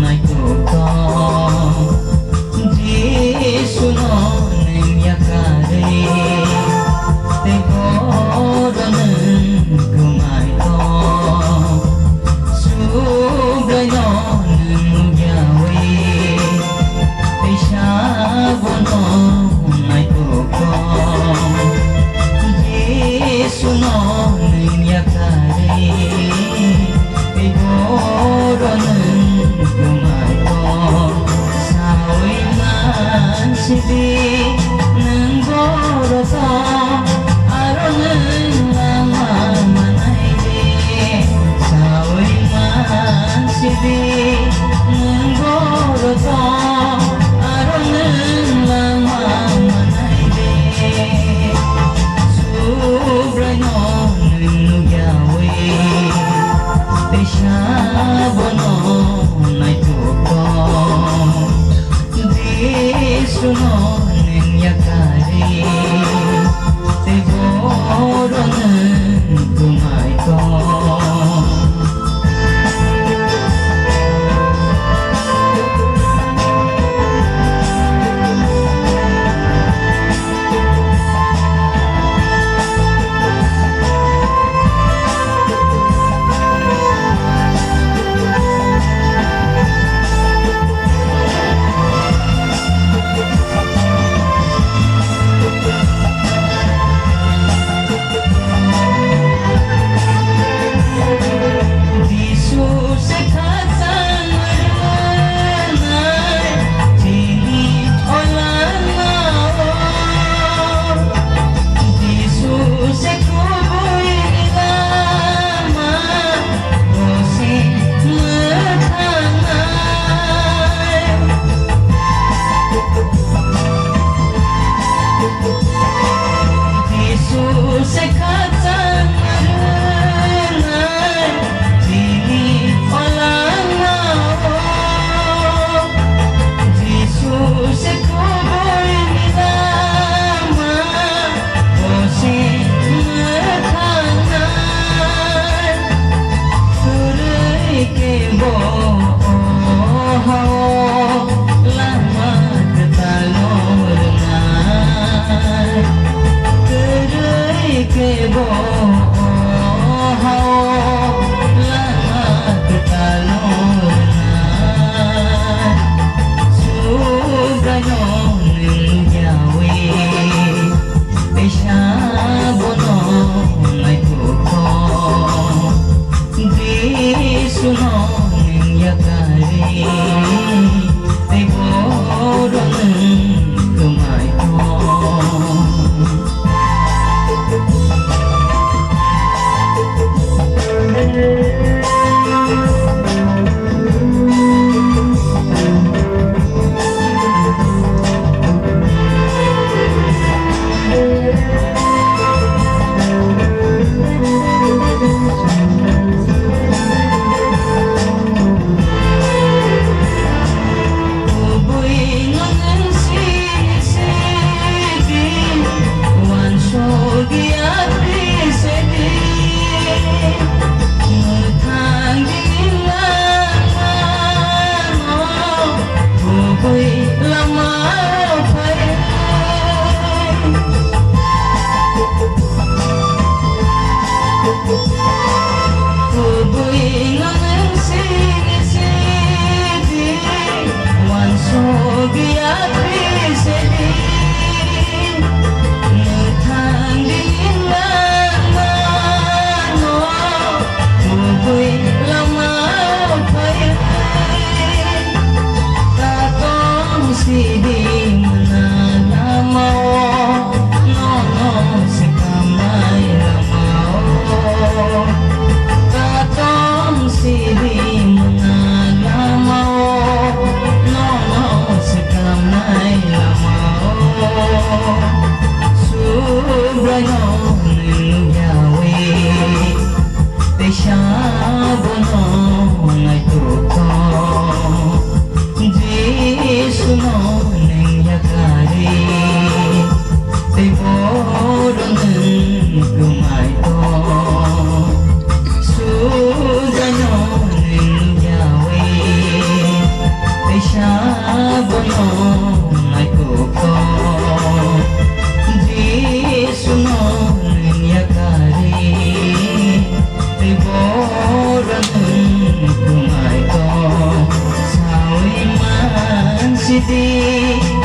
nay tu con Giêsu nó nem yakare te boranen kumai to subrai no nem yawe te shabono nay tu con Giêsu nó nem yakare te boranen kumai to sawi man sibi nang boroto aronen lama manai de sawi man sibi nang boroto aronen lama manai de subrai no nang yawe te shabono nay tu con Giêsu nó nem yakare te boranen kumai to bonong ay kuko di sunon yakari tiboran kumay ko sawi man sidi